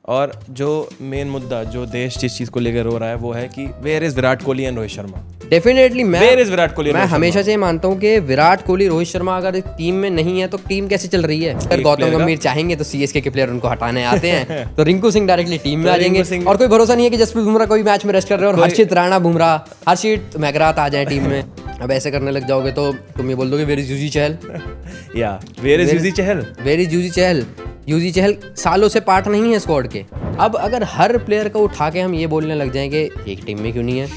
और जो मेन मुद्दा जो देश जिस चीज़ को लेकर रो रहा है वो है कि where is Virat Kohli and Rohit Sharma. Definitely where is Virat Kohli? मैं हमेशा से मानता हूँ कि विराट कोहली रोहित शर्मा अगर टीम में नहीं है तो टीम कैसे चल रही है। अगर गौतम गंभीर चाहेंगे तो सीएसके के प्लेयर उनको हटाने आते हैं तो रिंकू सिंह डायरेक्टली टीम में आ जाएंगे और कोई भरोसा नहीं है कि जसप्रीत बुमराह कोई मैच में रेस्ट कर रहे हैं और हर्षित राणा बुमराह हर्षित मैगरात आ जाए टीम में। अब ऐसे करने लग जाओगे तो तुम ये बोल दोगे वेयर इज यूजी चहल। या where is Yuzi Chahal? Where is Yuzi Chahal? Yuzi Chahal सालों से पार्ट नहीं है स्क्वाड के। अब अगर हर प्लेयर को उठा के हम ये बोलने लग जाएं कि ये टीम में क्यों नहीं है,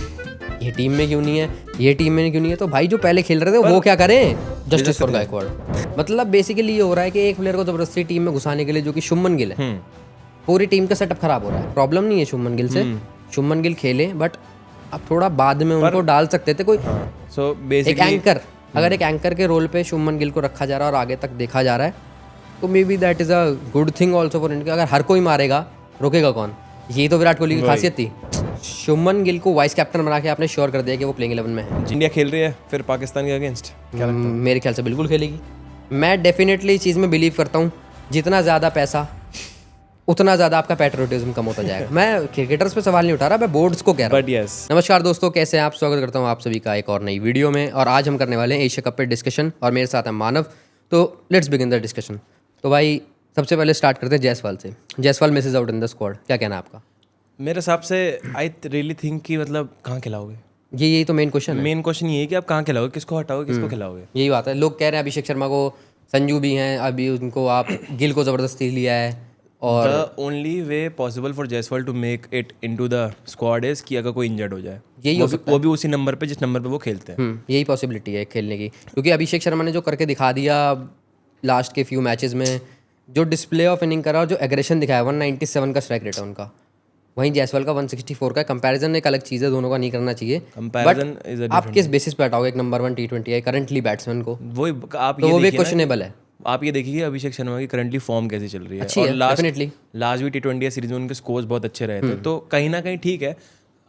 ये टीम में क्यों नहीं है, ये टीम में क्यों नहीं है, तो भाई जो पहले खेल रहे थे वो क्या करें? Justice for Gaikwad. मतलब बेसिकली ये हो रहा है कि एक प्लेयर को जबरदस्ती टीम में घुसाने के लिए जो कि शुभमन गिल है, पूरी टीम का सेटअप खराब हो रहा है। प्रॉब्लम नहीं है शुभमन गिल से, शुभमन गिल खेले बट अब थोड़ा बाद में उनको डाल सकते थे कोई। सो एक बेसिकली एंकर, अगर एक एंकर के रोल पे शुभमन गिल को रखा जा रहा है और आगे तक देखा जा रहा है तो may be that is a good thing also for India. अगर हर कोई मारेगा रोकेगा कौन? यही तो विराट कोहली की खासियत थी। शुभमन गिल को वाइस कैप्टन बना के आपने श्योर कर दिया कि वो प्लेइंग 11 में है। इंडिया खेल रही है फिर पाकिस्तान के अगेंस्ट, मेरे ख्याल से बिल्कुल खेलेगी। मैं डेफिनेटली इस चीज़ में बिलीव करता हूँ जितना ज़्यादा पैसा उतना ज़्यादा आपका पैट्रियोटिज्म कम होता जाएगा। मैं क्रिकेटर्स पे सवाल नहीं उठा रहा, मैं बोर्ड्स को कह रहा हूँ। बट यस, नमस्कार दोस्तों, कैसे हैं आप? स्वागत करता हूँ आप सभी का एक और नई वीडियो में। और आज हम करने वाले हैं एशिया कप पे डिस्कशन और मेरे साथ है मानव। तो लेट्स बिगिन द डिस्कशन। तो भाई सबसे पहले स्टार्ट करते हैं जायसवाल से। Jaiswal misses out in the squad, क्या कहना है आपका? मेरे हिसाब से आई रियली थिंक कि मतलब कहाँ खिलाओगे? यही तो मेन क्वेश्चन है। मेन क्वेश्चन ये है कि आप कहाँ खिलाओगे, किसको हटाओगे, किसको खिलाओगे? यही बात है। लोग कह रहे हैं अभिषेक शर्मा को, संजू भी हैं, अभी उनको आप गिल को ज़बरदस्ती लिया है। और the only way possible for Jaiswal to make it into the squad is कि अगर कोई इंजर्ड हो जाए, यही वो भी उसी नंबर पे जिस नंबर पे वो खेलते हैं। यही पॉसिबिलिटी है खेलने की, क्योंकि अभिषेक शर्मा ने जो करके दिखा दिया लास्ट के फ्यू मैचेस में, जो डिस्प्ले ऑफ इनिंग करा और जो एग्रेशन दिखाया, 197 का स्ट्राइक रेट है उनका, वहीं जायसवाल का 164 का। कंपैरिजन एक अलग चीज़ है, दोनों का नहीं करना चाहिए। कंपैरिजन इज आप किस बेसिस पे हटाओगे एक नंबर 1 T20 है करंटली बैट्समैन को? वही आप तो ये वो भी देखिए ना, क्वेश्चनएबल है। आप ये देखिए अभिषेक शर्मा की करंटली फॉर्म कैसी चल रही है। अच्छी और है, definitely। लास्ट भी T20 सीरीज में उनके स्कोर्स बहुत अच्छे रहे थे, तो कहीं ना कहीं ठीक है।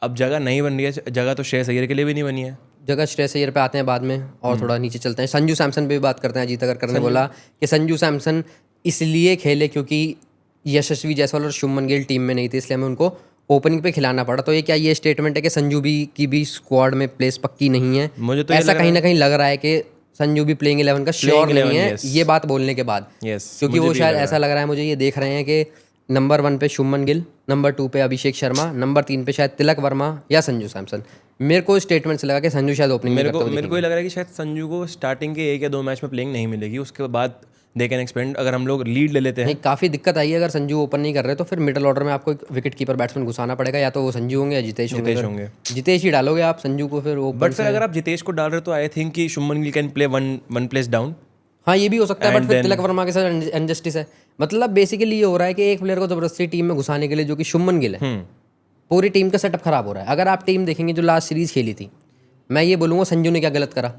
अब जगह नहीं बन रही है, जगह तो श्रेयस अय्यर के लिए भी नहीं बनी है। जगह श्रेयस अय्यर पे आते हैं बाद में और थोड़ा नीचे चलते हैं। संजू सैमसन पे भी बात करते हैं। अजीत अगरकर ने बोला कि संजू सैमसन इसलिए खेले क्योंकि यशस्वी जायसवाल और शुभमन गिल टीम में नहीं थे, इसलिए हमें उनको ओपनिंग पे खिलाना पड़ा। तो ये क्या ये स्टेटमेंट है कि संजू भी की भी स्क्वाड में प्लेस पक्की नहीं है? मुझे तो ऐसा कहीं ना कहीं लग रहा है कि संजू भी प्लेइंग 11 का श्योर नहीं है, yes। ये बात बोलने के बाद। क्योंकि वो शायद ऐसा लग रहा है मुझे, ये देख रहे हैं कि नंबर 1 पे शुभमन गिल, नंबर 2 पे अभिषेक शर्मा, नंबर 3 पे शायद तिलक वर्मा या संजू सैमसन। मेरे को स्टेटमेंट से लगा कि संजू शायद ओपनिंग मेरे को ये लग रहा है कि शायद संजू को स्टार्टिंग के 1 या 2 मैच में प्लेइंग नहीं मिलेगी, उसके बाद दे कैन एक्सपेंड। अगर हम लोग लीड ले लेते हैं, नहीं, काफ़ी दिक्कत आई है। अगर संजू ओपन नहीं कर रहे तो फिर मिडल ऑर्डर में आपको एक विकेट कीपर बैट्समैन घुसाना पड़ेगा, या तो वो संजू होंगे या जितेश होंगे। जितेश ही डालोगे आप संजू को फिर वो। बट फिर अगर आप जितेश को डाल रहे हो तो आई थिंक कि Shubman Gill can play one place down. हाँ, ये भी हो सकता है, बट फिर तिलक वर्मा के साथ अनजस्टिस है। मतलब बेसिकली ये हो रहा है कि एक प्लेयर को जबरदस्ती टीम में घुसाने के लिए, जो कि शुभमन गिल है, पूरी टीम का सेटअप खराब हो रहा है। अगर आप टीम देखेंगे जो लास्ट सीरीज खेली थी, मैं ये बोलूँगा संजू ने क्या गलत करा।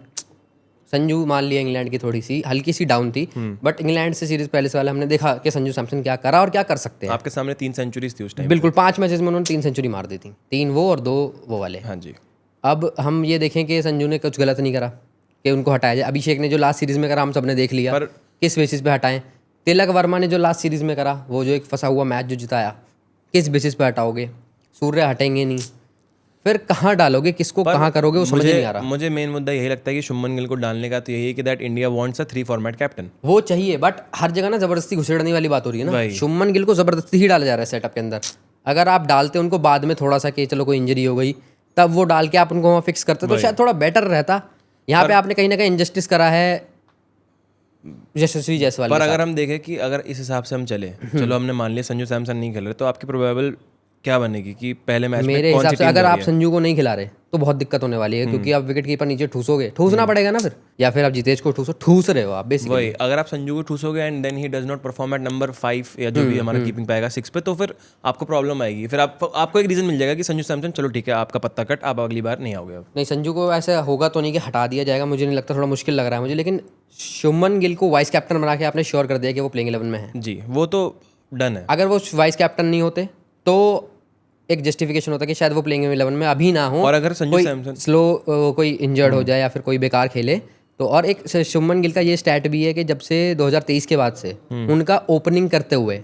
संजू मान लिया इंग्लैंड की थोड़ी सी हल्की सी डाउन थी, बट इंग्लैंड से सीरीज पहले से वाले हमने देखा कि संजू सैमसन क्या करा और क्या कर सकते हैं। आपके सामने 3 सेंचुरीज थी उस टाइम। बिल्कुल, 5 मैचेस में उन्होंने 3 सेंचुरी मार दी थी, 3 वो और 2 वो वाले। हाँ जी। अब हम ये देखें कि संजू ने कुछ गलत नहीं करा कि उनको हटाया जाए। अभिषेक ने जो लास्ट सीरीज में करा हम सब ने देख लिया, पर किस बेसिस पे हटाएं। तिलक वर्मा ने जो लास्ट सीरीज में करा, वो जो एक फंसा हुआ मैच जो जिताया, किस बेसिस पे हटाओगे? सूर्य हटेंगे नहीं, फिर कहाँ डालोगे, किसको कहाँ करोगे, वो समझ नहीं आ रहा। मुझे मेन मुद्दा यही लगता है कि शुभमन गिल को डालने का तो यही है कि that India wants a 3 format captain. वो चाहिए, बट हर जगह ना जबरदस्ती घुसेड़ने वाली बात हो रही है ना। शुभमन गिल को जबरदस्ती ही डाला जा रहा है सेटअप के अंदर। अगर आप डालते उनको बाद में थोड़ा सा कि चलो कोई इंजरी हो गई, तब वो डाल के आप उनको वहाँ फिक्स करते तो शायद थोड़ा बेटर रहता। यहाँ पे आपने कहीं ना कहीं इनजस्टिस करा है यशस्वी जायसवाल। पर अगर हम देखें कि अगर इस हिसाब से हम चले, चलो हमने मान लिया संजू सैमसन नहीं खेल रहे, तो आपकी प्रोबेबल क्या बनेगी कि पहले मैच में मेरे हिसाब से अगर आप संजू को नहीं खिला रहे तो बहुत दिक्कत होने वाली है, क्योंकि आप विकेट कीपर नीचे ठूसोगे, ठूसना पड़ेगा ना फिर, या फिर आप जितेश को ठूस रहे हो आप बेसिकली। वही, अगर आप संजू को ठूसोगे and then he does not perform at number 5 या जो भी हमारा कीपिंग पाएगा 6 पे, तो फिर आपको प्रॉब्लम आएगी। फिर आपको एक रीजन मिल जाएगा कि संजू सैमसन चलो ठीक है आपका पत्ता कट, आप अगली बार नहीं आओगे। अब नहीं, संजू को ऐसा होगा तो नहीं कि हटा दिया जाएगा, मुझे नहीं लगता, थोड़ा मुश्किल लग रहा है मुझे। लेकिन शुभमन गिल को वाइस कैप्टन बना के आपने श्योर कर दिया कि वो प्लेइंग 11 में है जी, वो तो डन है। अगर वो वाइस कैप्टन नहीं होते तो एक जस्टिफिकेशन होता कि शायद वो प्लेइंग 11 में अभी ना हो, और अगर संजू सैमसन स्लो कोई इंजर्ड हो जाए या फिर कोई बेकार खेले तो। और एक शुभमन गिल का ये स्टैट भी है कि जब से 2023 के बाद से उनका ओपनिंग करते हुए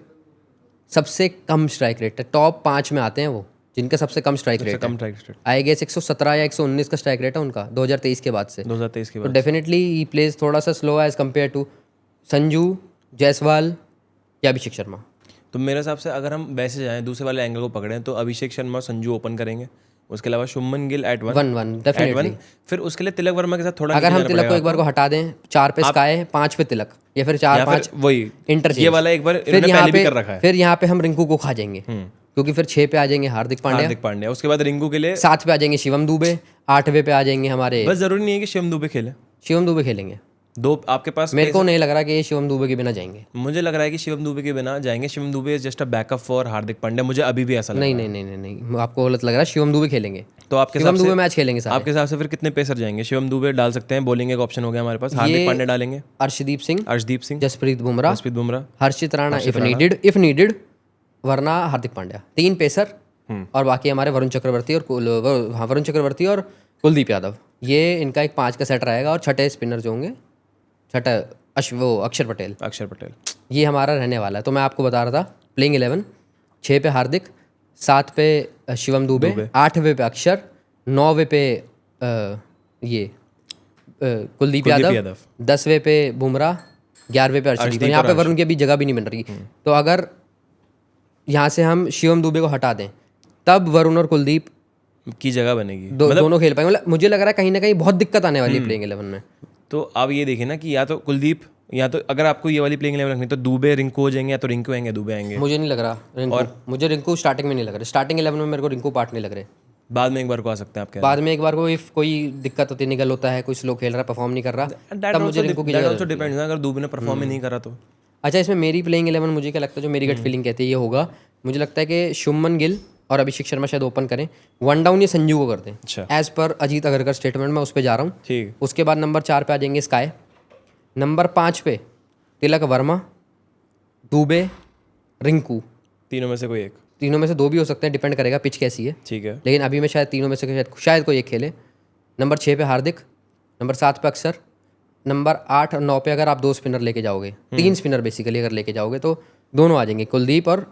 सबसे कम स्ट्राइक रेट है, टॉप 5 में आते हैं वो जिनका सबसे कम स्ट्राइक रेट है। कम स्ट्राइक रेट आई गेस 117 या 119 का स्ट्राइक रेट है उनका 2023 के बाद से। 2023 के तो बाद। डेफिनेटली ही प्लेज थोड़ा सा slow as compare to Sanju, Jaiswal या अभिषेक शर्मा। तो मेरे हिसाब से अगर हम वैसे जाएं, दूसरे वाले एंगल को पकड़ें, तो अभिषेक शर्मा और संजू ओपन करेंगे, उसके अलावा शुभमन गिल एट 1-1 डेफिनेटली। फिर उसके लिए तिलक वर्मा के साथ थोड़ा अगर हम तिलक को एक बार को हटा दें, 4 पे स्काई, 5 पे तिलक, या फिर 4-5 वही इंटरचेंज, ये वाला एक बार फिर इन्होंने यहाँ पहले भी पे कर रखा है। फिर यहाँ पे हम रिंकू को खा जाएंगे क्योंकि फिर 6 पे आ जाएंगे हार्दिक पांड्या, उसके बाद रिंकू के लिए 7 पे आ जाएंगे शिवम दुबे, 8वें पे आ जाएंगे हमारे बस जरूरी नहीं है कि शिवम दुबे खेले, शिवम दुबे खेलेंगे। दो आपके पास। मेरे को नहीं लग रहा कि ये शिवम दुबे के बिना जाएंगे। मुझे लग रहा है कि शिवम दुबे के बिना जाएंगे। Shivam Dube is just a backup for Hardik Pandya, मुझे अभी भी ऐसा लग रहा नहीं नहीं नहीं नहीं नहीं, आपको गलत लग रहा है, शिवम दुबे खेलेंगे। तो आपके शिवम हिसाब दुबे से मैच खेलेंगे सारे। आपके हिसाब से फिर कितने पेसर जाएंगे? शिवम दुबे डाल सकते हैं, बॉलिंग एक ऑप्शन हो गया हमारे पास, हार्दिक पांड्या डालेंगे, अर्शदीप सिंह, जसप्रीत बुमराह, हर्षित राणा इफ नीडेड, वरना हार्दिक पांड्या, 3 पेसर। और बाकी हमारे वरुण चक्रवर्ती और कुलदीप यादव। ये इनका एक 5 का सेट रहेगा। और छठे स्पिनर जो होंगे, छठा अक्षर पटेल, ये हमारा रहने वाला है। तो मैं आपको बता रहा था प्लेइंग 11, 6 पे हार्दिक, 7 पे शिवम दुबे, 8वें पे अक्षर, 9वें पे कुलदीप यादव, 10वें पे बुमराह, 11वें पे अर्शदीप। यहाँ पे वरुण की अभी जगह भी नहीं बन रही। तो अगर यहाँ से हम शिवम दुबे को हटा दें, तब वरुण और कुलदीप की जगह बनेगी, दोनों खेल पाएंगे। मतलब मुझे लग रहा है कहीं ना कहीं बहुत दिक्कत आने वाली है प्लेइंग 11 में। तो आप ये देखिए ना कि या तो कुलदीप, या तो अगर आपको ये वाली प्लेइंग 11 रखनी तो दुबे रिंकू हो जाएंगे, या तो रिंकू आएंगे दुबे आएंगे। मुझे नहीं लग रहा रिंकू, मुझे रिंकू स्टार्टिंग में नहीं लग रहा। स्टार्टिंग 11 में मेरे को रिंकू पार्ट नहीं लग रहे। बाद में एक बार को आ सकते हैं आपके। बाद में एक बार को इफ कोई दिक्कत होती, निकल होता है, कोई स्लो खेल रहा है, परफॉर्म नहीं कर रहा, तब मुझे रिंकू की जगह। डिपेंड्स, अगर दुबे ने परफॉर्म ही नहीं करा तो। अच्छा, इसमें मेरी प्लेइंग 11 मुझे क्या लगता है, जो मेरी गट फीलिंग कहती है ये होगा। मुझे लगता है कि शुभमन गिल और अभिषेक शर्मा शायद ओपन करें, 1 डाउन ये संजू को कर दें। अच्छा, as per Ajit Agarkar statement में उस पर जा रहा हूँ। ठीक। उसके बाद नंबर 4 पे आ जाएंगे स्काई, नंबर 5 पे तिलक वर्मा, दुबे, रिंकू। तीनों में से कोई एक, तीनों में से 2 भी हो सकते हैं, डिपेंड करेगा पिच कैसी है। ठीक है। लेकिन अभी मैं शायद तीनों में से शायद कोई एक खेले। नंबर 6 पे हार्दिक, नंबर 7 पे अक्षर, नंबर 8 और 9 पे अगर आप 2 स्पिनर लेके जाओगे, 3 स्पिनर बेसिकली अगर लेके जाओगे, तो दोनों आ जाएंगे, कुलदीप और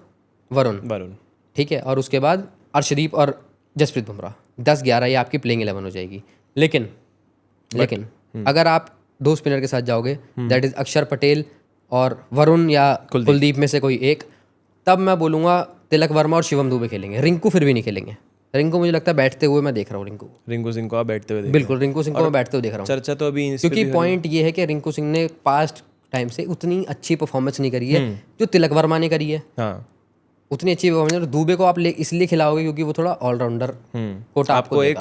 वरुण। ठीक है। और उसके बाद अर्शदीप और जसप्रीत बुमराह। 10-11 ये आपकी प्लेइंग 11 हो जाएगी। लेकिन अगर आप 2 स्पिनर के साथ जाओगे, दैट इज अक्षर पटेल और वरुण या कुलदीप में से कोई एक, तब मैं बोलूँगा तिलक वर्मा और शिवम दुबे खेलेंगे। रिंकू फिर भी नहीं खेलेंगे। रिंकू मुझे लगता है बैठते हुए मैं देख रहा हूँ। रिंकू सिंह को आप बैठते हुए, बिल्कुल रिंकू सिंह को मैं बैठते हुए देख रहा हूँ। चर्चा तो अभी क्योंकि पॉइंट ये है कि रिंकू सिंह ने पास्ट टाइम से उतनी अच्छी परफॉर्मेंस नहीं करी है जो तिलक वर्मा ने करी है। हाँ, उतनी अच्छी परफॉर्मेंस। दुबे को आप इसलिए खिलाओगे क्योंकि वो थोड़ा ऑलराउंडर कोटा आपको एक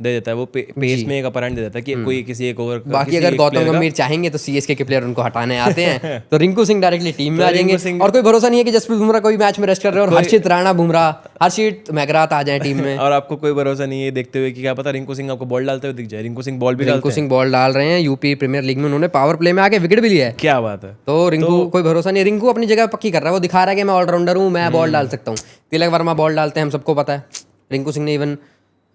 दे देता है, वो पेस में एक अपर हैंड दे देता है कि कोई किसी एक ओवर। बाकी अगर गौतम गंभीर चाहेंगे तो सीएसके के प्लेयर उनको हटाने आते हैं तो रिंकू सिंह डायरेक्टली टीम में आ जाएंगे। और कोई भरोसा नहीं है कि जसप्रीत बुमराह कोई मैच में रेस्ट कर रहे हैं और हर्षित राणा बुमराह, हर्षित मैगरात आ जाए टीम में। और आपको कोई भरोसा नहीं है देखते हुए कि क्या पता रिंकू सिंह आपको बॉल डालते हुए दिख जाए। रिंकू सिंह बॉल डाल रहे हैं यूपी प्रीमियर लीग में, उन्होंने पावर प्ले में आके विकेट भी लिया है। क्या बात है। तो रिंकू कोई भरोसा नहीं। रिंकू अपनी जगह पक्की कर रहा है, वो दिखा रहा है कि मैं ऑलराउंडर हूँ, मैं बॉल डाल सकता हूँ। तिलक वर्मा बॉल डालते हैं, हम सबको पता है। रिंकू सिंह ने इवन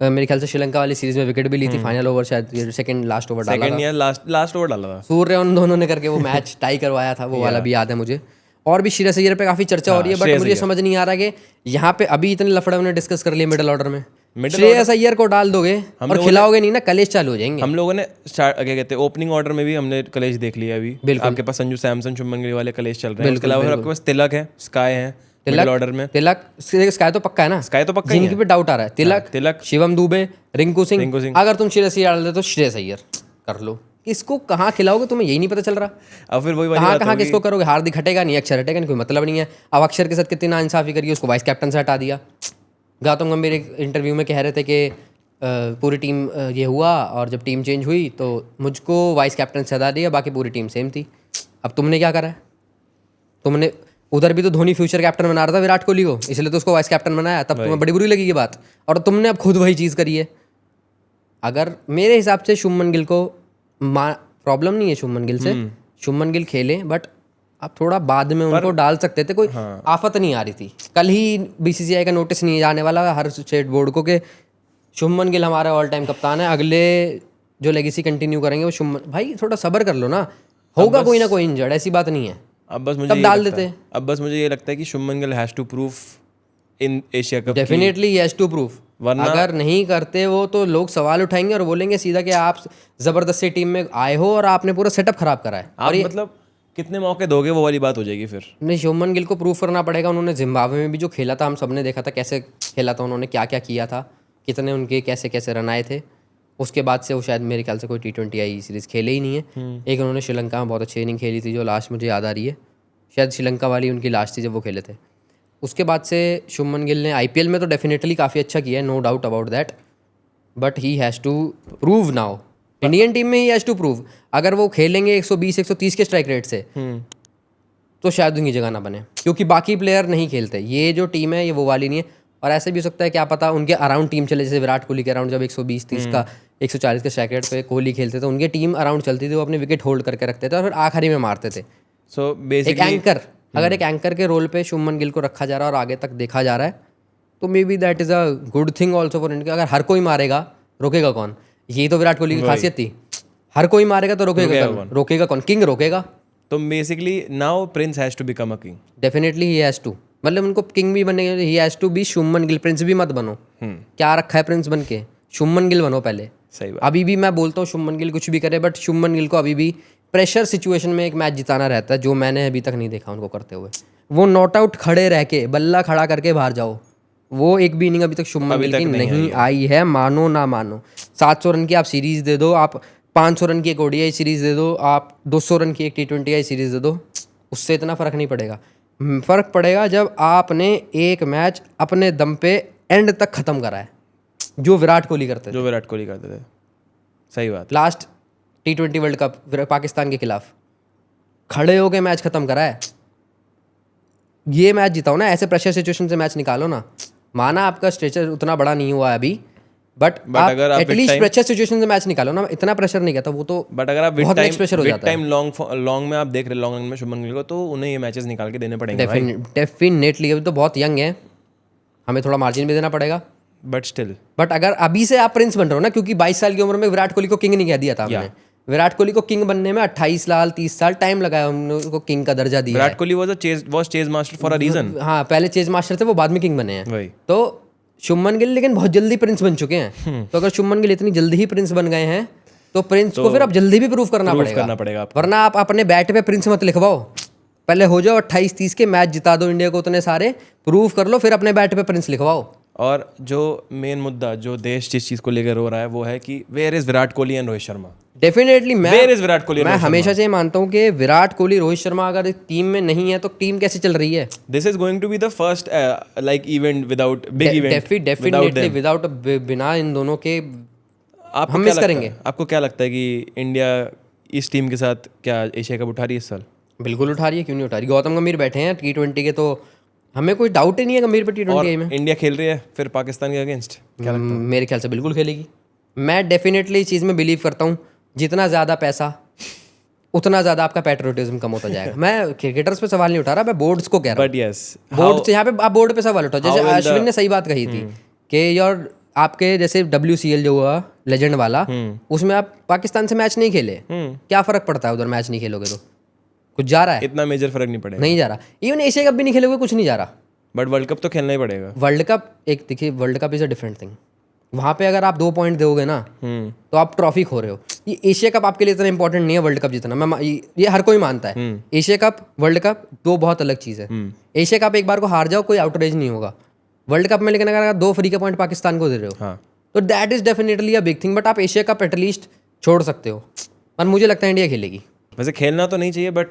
मेरे ख्याल से श्रीलंका वाली सीरीज में विकेट भी ली थी, फाइनल ओवर शायद सेकंड लास्ट ओवर डाला था, लास्ट ओवर डाला था सूर्य, उन दोनों ने करके वो मैच टाई करवाया था, वो वाला भी याद है मुझे। और भी श्रेयस अय्यर पे काफी चर्चा हो रही है, बट मुझे समझ नहीं आ रहा कि यहाँ पे अभी इतने लफड़े उन्होंने डिस्कस कर लिए मिडिल ऑर्डर में, श्रेयस अय्यर को डाल दोगे और खिलाओगे नहीं ना, कलेश चालू हो जाएंगे। हम लोगों ने क्या कहते हैं ओपनिंग ऑर्डर में भी हमने कलेश देख लिया अभी। आपके पास संजू सैमसन, शुभमन गिल वाले कलेश चल रहे हैं। उसके अलावा आपके पास तिलक है, स्काई है मिडिल ऑर्डर में। तिलक स्काई तो पक्का है ना, स्काई तो पक्का, जिनकी पे डाउट आ रहा है। तिलक, शिवम दुबे, रिंकू सिंह। अगर तुम श्रेयस अय्यर डाल दे तो श्रेयस अय्यर कर लो। इसको कहाँ खिलाओगे तुम्हें यही नहीं पता चल रहा। अब फिर वही कहाँ किसको करोगे। हार्दिक हटेगा नहीं, अक्षर हटेगा नहीं, कोई मतलब नहीं है। अब अक्षर के साथ कितनी नाइंसाफी करिए, उसको वाइस कैप्टन से हटा दिया। गौतम गंभीर एक इंटरव्यू में कह रहे थे कि पूरी टीम ये हुआ और जब टीम चेंज हुई तो मुझको वाइस कैप्टन से हटा दिया, बाकी पूरी टीम सेम थी। अब तुमने क्या करा है, तुमने उधर भी तो धोनी फ्यूचर कैप्टन बना रहा था विराट कोहली को, इसलिए तो उसको वाइस कैप्टन बनाया, तब तुम्हें बड़ी बुरी लगी ये बात। और तुमने अब खुद वही चीज़ करी है। अगर मेरे हिसाब से शुभमन गिल को प्रॉब्लम नहीं है शुभमन गिल से, शुभमन गिल खेले, बट आप थोड़ा बाद में उनको डाल सकते थे, कोई आफत नहीं आ रही थी। कल ही बीसीसीआई का नोटिस नहीं जाने वाला हर स्टेट बोर्ड को कि शुभमन गिल हमारा ऑल टाइम कप्तान है, अगले जो लेगेसी कंटिन्यू करेंगे वो शुभमन। भाई थोड़ा सब्र कर लो ना, होगा कोई ना कोई इंजर्ड, ऐसी बात नहीं है। अब बस मुझे तब ये डाल लगता देते। है, अब बस मुझे ये लगता है कि Shubman Gill has to prove in Asia cup. Definitely he has to prove, वरना- अगर नहीं करते वो तो लोग सवाल उठाएंगे और बोलेंगे सीधा कि आप जबरदस्ती टीम में आए हो और आपने पूरा सेटअप खराब करा है। आप मतलब कितने मौके दोगे, वो वाली बात हो जाएगी फिर। नहीं, शुभमन गिल को प्रूव करना पड़ेगा। उन्होंने जिम्बाब्वे में भी जो खेला था, हम सबने देखा था कैसे खेला था उन्होंने, क्या क्या किया था, कितने उनके कैसे कैसे रन आए थे। उसके बाद से वो शायद मेरे ख्याल से कोई T20 आई सीरीज़ खेले ही नहीं है। एक उन्होंने श्रीलंका में बहुत अच्छी इनिंग खेली थी, जो लास्ट मुझे याद आ रही है, शायद श्रीलंका वाली उनकी लास्ट थी जब वो खेले थे। उसके बाद से शुभमन गिल ने IPL में तो डेफिनेटली काफ़ी अच्छा किया है, no doubt about that, but he has to prove now. Indian team में ही हैज़ टू प्रूव। अगर वो खेलेंगे 120-130 के स्ट्राइक रेट से तो शायद उनकी जगह ना बने, क्योंकि बाकी प्लेयर नहीं खेलते। ये जो टीम है ये वो वाली नहीं है। और ऐसे भी हो सकता है, क्या पता उनके अराउंड टीम चले, जैसे विराट कोहली के अराउंड जब 120-30 का 140 के स्ट्राइक रेट पे कोहली खेलते थे, उनकी टीम अराउंड चलती थी, वो अपने विकेट होल्ड करके रखते थे और फिर आखिरी में मारते थे। सो एक बेसिकली एंकर, अगर एक एंकर के रोल पे शुभमन गिल को रखा जा रहा है और आगे तक देखा जा रहा है, तो may be that is a good thing also for India. अगर हर कोई मारेगा, रोकेगा कौन? यही तो विराट कोहली की खासियत थी, हर कोई मारेगा तो रोकेगा कौन? रोकेगा कौन? किंग रोकेगा। तो basically now prince has to become a king. Definitely he has to, मतलब उनको किंग भी बनने के लिए he has to be Shubman Gill. Prince भी मत बनो, क्या रखा है प्रिंस बन के? शुभमन गिल बनो पहले। सही बात। अभी भी मैं बोलता हूँ शुभमन गिल कुछ भी करे, बट शुभमन गिल को अभी भी प्रेशर सिचुएशन में एक मैच जिताना रहता है, जो मैंने अभी तक नहीं देखा उनको करते हुए। वो नॉट आउट खड़े रह के बल्ला खड़ा करके बाहर जाओ, वो एक भी इनिंग अभी तक शुभमन गिल की नहीं आई है, मानो ना मानो। 700 रन की आप सीरीज़ दे दो, आप 500 रन की एक ODI सीरीज़ दे दो, आप 200 रन की एक T20 सीरीज़ दे दो, उससे इतना फ़र्क नहीं पड़ेगा। फ़र्क पड़ेगा जब आपने एक मैच अपने दम पे एंड तक ख़त्म करा है, जो विराट कोहली करते थे। जो विराट कोहली करते थे, सही बात। Last T20 world cup Pakistan के खिलाफ खड़े होके मैच ख़त्म करा है। ये मैच जिताओ ना, ऐसे प्रेशर सिचुएशन से मैच निकालो ना। माना आपका स्ट्रेचर उतना बड़ा नहीं हुआ है अभी, बट अगर आप एटलीस्ट प्रेशर सिचुएशन से मैच निकालो ना। इतना प्रेशर नहीं कहता वो तो, बट अगर आप बहुत नेक्स्ट प्रेशर हो जाता है। टाइम लॉन्ग में आप देख रहे लॉन्ग रन में शुभमन गिल को, तो उन्हें ये मैचेस निकाल के देने पड़ेंगे भाई। डेफिनेटली, अभी तो बहुत यंग है, हमें थोड़ा मार्जिन भी देना पड़ेगा। बट स्टिल, बट अगर अभी से आप प्रिंस बन रहे हो ना, क्योंकि 22 साल की उम्र में विराट कोहली को किंग नहीं कह दिया था हमने। विराट कोहली को किंग बनने में 28 साल 30 साल टाइम लगाया, हमने उनको किंग का दर्जा दिया। Virat Kohli was chase master for a reason. हाँ, पहले चेज मास्टर थे, वो बाद में किंग बने हैं। वही तो शुभमन गिल लेकिन बहुत जल्दी प्रिंस बन चुके हैं। तो अगर शुभमन गिल इतनी जल्दी ही प्रिंस बन गए हैं, तो प्रिंस को फिर अब जल्दी भी प्रूव करना पड़ेगा आपको। वरना आप अपने बैट पे प्रिंस मत लिखवाओ, पहले हो जाओ 28-30 के मैच जिता दो इंडिया को, उतने सारे प्रूव कर लो, फिर अपने बैट पे प्रिंस लिखवाओ। और जो मेन मुद्दा जो देश जिस चीज को लेकर रो रहा है, वो है कि where is Virat Kohli and Rohit Sharma. Definitely where is Virat Kohli? मैं हमेशा से ये मानता हूँ कि विराट कोहली रोहित शर्मा अगर टीम में नहीं है तो टीम कैसे चल रही है? This is going to be the first like event without big event. Definitely without, बिना इन दोनों के हम मिस करेंगे। आपको क्या लगता है कि इंडिया इस टीम के साथ क्या एशिया कप उठा रही है इस साल? बिल्कुल उठा रही है, क्यों नहीं उठा रही? गौतम गंभीर बैठे हैं T20 के, तो हमें कोई डाउट ही नहीं है गंभीर पे T20 में। इंडिया खेल रही है फिर पाकिस्तान के अगेंस्ट, मेरे ख्याल से बिल्कुल खेलेगी। मैं डेफिनेटली इस चीज़ में बिलीव करता हूँ, जितना ज़्यादा पैसा उतना ज़्यादा आपका पैट्रियोटिज्म कम होता जाएगा। मैं क्रिकेटर्स पे सवाल नहीं उठा रहा, मैं बोर्ड्स को कह रहा हूँ। बट यस, बोर्ड से यहाँ पे आप बोर्ड पे सवाल उठाओ। जैसे अश्विन ने सही बात कही थी कि यार आपके जैसे WCL जो हुआ लेजेंड वाला, उसमें आप पाकिस्तान से मैच नहीं खेले, क्या फ़र्क पड़ता है? उधर मैच नहीं खेलोगे तो कुछ जा रहा है? इतना मेजर फर्क नहीं पड़ेगा। नहीं जा रहा। इवन एशिया कप भी नहीं खेलोगे, कुछ नहीं जा रहा। बट वर्ल्ड कप तो खेलना ही पड़ेगा। वर्ल्ड कप एक देखिए, world cup is a different thing. वहाँ पे अगर आप 2 पॉइंट दोगे ना, तो आप ट्रॉफी खो रहे हो। ये एशिया कप आपके लिए इतना इंपॉर्टेंट नहीं है वर्ल्ड कप जितना, ये हर कोई मानता है। एशिया कप वर्ल्ड कप दो बहुत अलग चीज़ है। एशिया कप एक बार को हार जाओ कोई आउटरेज नहीं होगा। वर्ल्ड कप में लेकिन अगर 2 फ्री के पॉइंट पाकिस्तान को दे रहे हो, तो that is definitely a big thing. But आप एशिया कप एटलीस्ट छोड़ सकते हो, पर मुझे लगता है इंडिया खेलेगी। वैसे खेलना तो नहीं चाहिए, बट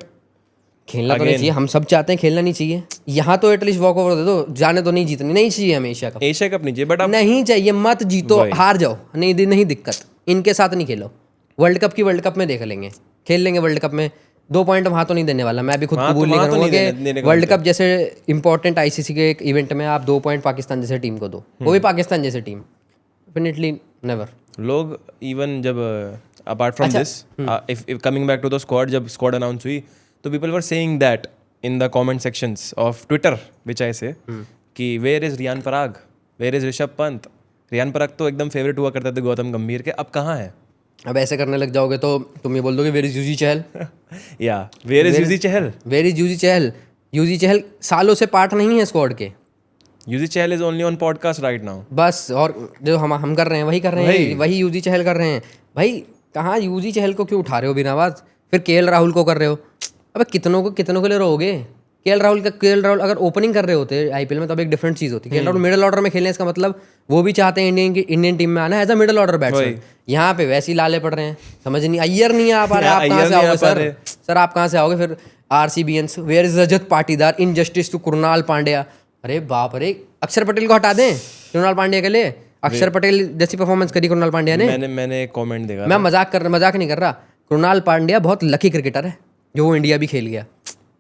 खेलना तो नहीं चाहिए, हम सब चाहते हैं खेलना नहीं चाहिए। यहाँ तो एटलीस्ट वॉक ओवर दे दो, जाने तो नहीं जीतनी नहीं चाहिए हमें एशिया कप। एशिया कप नहीं चाहिए, बट नहीं चाहिए, मत जीतो, हार जाओ, नहीं दिक्कत। इनके साथ नहीं खेलो। वर्ल्ड कप की वर्ल्ड कप में देख लेंगे, खेल लेंगे वर्ल्ड कप में। 2 पॉइंट वहाँ तो नहीं देने वाला, मैं भी खुद कबूल नहीं करूँगा कि वर्ल्ड कप जैसे इंपॉर्टेंट ICC के एक इवेंट में आप 2 पॉइंट पाकिस्तान जैसे टीम को दो, वो भी पाकिस्तान जैसे टीम, डेफिनेटली नेवर। लोग इवन जब apart from this, if coming back to the squad, जब स्क्वाड अनाउंस हुई तो people were saying that in the comment sections of Twitter which I say कि where is Riyan Parag, where is Rishabh Pant. Riyan Parag तो एकदम favourite हुआ करते थे गौतम गंभीर के, अब कहाँ है? अब ऐसे करने लग जाओगे तो तुम ये बोल दोगे वेयर इज यूजी चहल, या where is Yuzi Chahal? Where is Yuzi Chahal? Yuzi Chahal सालों से पार्ट नहीं है स्क्वाड के। Yuzi Chahal is only on podcast right now. बस, और जो हम कर रहे हैं वही कर रहे हैं, वही यूजी चहल कर रहे हैं। भाई कहाँ यूजी चहल को क्यों उठा रहे हो बिना बात, फिर केएल राहुल को कर रहे हो। अबे कितनों के लिए रहोगे? केएल राहुल अगर ओपनिंग कर रहे होते आईपीएल में तब एक डिफरेंट चीज़ होती। केएल राहुल मिडिल ऑर्डर में खेलने, इसका मतलब वो भी चाहते हैं इंडियन टीम में आना as a middle order batsman. यहाँ पे वैसे ही लाले पड़ रहे हैं, समझ नहीं। अय्यर नहीं आ पा रहे, आप कहाँ से आओगे सर? सर आप कहाँ से आओगे? फिर RCBians, where is Rajat Patidar, injustice to Krunal Pandya. अरे बाप रे, अक्षर पटेल को हटा दें कृणाल पांड्या के लिए। अक्षर पटेल जैसी परफॉर्मेंस करी कृणाल पांड्या ने। मैंने कमेंट देखा, मैं मजाक नहीं कर रहा। कृणाल पांड्या बहुत लकी क्रिकेटर है जो वो इंडिया भी खेल गया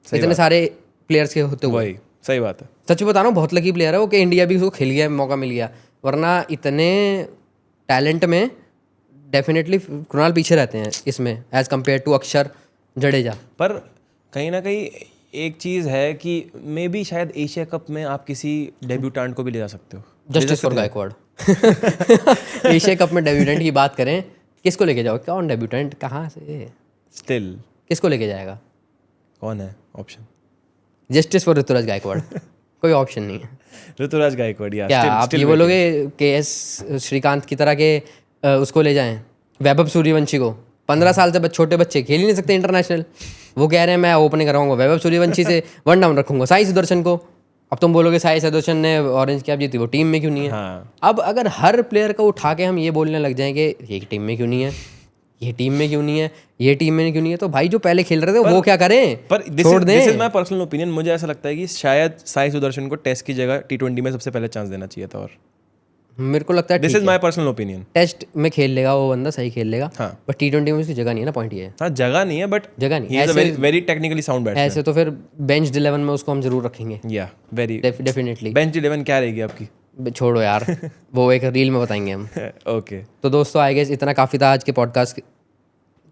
इतने सारे प्लेयर्स के होते हुए। वही सही बात है, सच बता रहा हूँ, बहुत लकी प्लेयर है वो कि इंडिया भी उसको खेल गया, मौका मिल गया। वरना इतने टैलेंट में डेफिनेटली कृणाल पीछे रहते हैं इसमें एज कम्पेयर टू अक्षर जडेजा। पर कहीं ना कहीं एक चीज़ है कि मे बी शायद एशिया कप में आप किसी डेब्यूटेंट को भी ले जा सकते हो। Justice for Gaikwad. Asia cup में डेब्यूटेंट की बात करें, किसको लेके जाओ? कौन डेब्यूटेंट, कहाँ से, स्टिल किसको लेके जाएगा? कौन है option? Justice for Ruturaj Gaikwad. कोई ऑप्शन नहीं है। ऋतुराज गायकवाड़ यार। क्या आप ये बोलोगे KS श्रीकांत की तरह के उसको ले जाएं, वैभव सूर्यवंशी को? 15 साल से छोटे बच्चे खेल ही नहीं सकते इंटरनेशनल, वो कह रहे हैं मैं ओपनिंग कराऊंगा वैभव सूर्यवंशी से, वन डाउन रखूंगा साई सुदर्शन को। अब तुम बोलोगे साई सुदर्शन ने ऑरेंज कैप जीती, वो टीम में क्यों नहीं है? हाँ। अब अगर हर प्लेयर को उठा के हम ये बोलने लग जाएं कि ये टीम में क्यों नहीं है, ये टीम में क्यों नहीं है, ये टीम में क्यों नहीं है, तो भाई जो पहले खेल रहे थे वो क्या करें? पर छोड़ दें। This is my personal opinion. मुझे ऐसा लगता है कि शायद साई सुदर्शन को टेस्ट की जगह T20 में सबसे पहले चांस देना चाहिए था। और मेरे को लगता है this is my personal opinion. Test में खेल लेगा वो बंदा, सही खेल लेगा। हाँ। बट T20 में उसकी जगह नहीं है ना, पॉइंट ये है। हाँ, जगह नहीं है, बट जगह नहीं he is a very very technically sound batsman. ऐसे तो फिर बेंच 11 में उसको हम जरूर रखेंगे। या वेरी डेफिनेटली। बेंच 11 क्या रहेगी आपकी? छोड़ो यार, वो एक रील में बताएंगे हम। ओके तो दोस्तों आई गेस इतना काफ़ी था आज के पॉडकास्ट।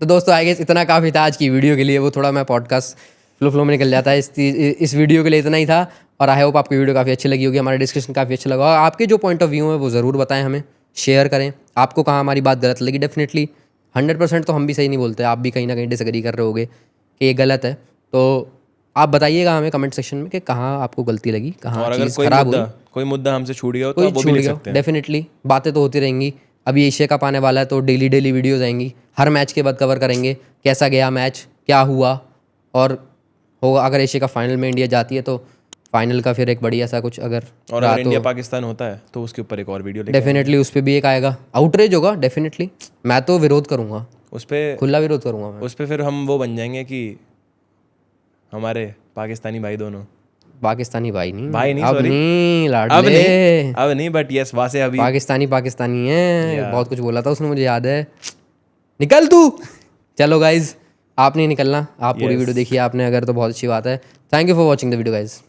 तो दोस्तों आई गेस इतना काफ़ी था आज की वीडियो के लिए। वो थोड़ा मैं पॉडकास्ट फ्लो में निकल जाता है। इस वीडियो के लिए इतना ही था। और आई होप आपको वीडियो काफ़ी अच्छी लगी होगी, हमारा डिस्कशन काफ़ी अच्छा लगा। और आपके जो पॉइंट ऑफ व्यू है वो ज़रूर बताएं, हमें शेयर करें। आपको कहाँ हमारी बात गलत लगी? डेफिनेटली 100% तो हम भी सही नहीं बोलते, आप भी कहीं ना कहीं डिसएग्री कर रहे होगे कि ये गलत है। तो आप बताइएगा हमें कमेंट सेक्शन में कि कहाँ आपको गलती लगी, कहाँ चीज़ खराब हुई। कोई मुद्दा हमसे छूट गया हो तो आप वो भी लिख सकते हैं। डेफिनेटली बातें तो होती रहेंगी। अभी एशिया कप आने वाला है तो डेली वीडियोज़ आएंगी, हर मैच के बाद कवर करेंगे कैसा गया मैच, क्या हुआ और होगा। अगर एशिया कप फाइनल में इंडिया जाती है तो फाइनल का फिर एक बढ़िया सा कुछ अगर इंडिया पाकिस्तान होता है तो उसके ऊपर एक और वीडियो डेफिनेटली उस पर भी एक आएगा। आउटरीच होगा डेफिनेटली, मैं तो विरोध करूंगा, उस पर खुला विरोध करूंगा मैं। उस पर फिर हम वो बन जाएंगे कि हमारे पाकिस्तानी भाई दोनों, पाकिस्तानी भाई नहीं अब sorry, नहीं लाडले, अब नहीं बट यस वासे अभी पाकिस्तानी है। बहुत कुछ बोला था उसने, मुझे याद है। निकल तू। चलो गाइज, आप नहीं निकलना, आप पूरी वीडियो देखिए आपने अगर, तो बहुत अच्छी बात है। Thank you for watching the video guys.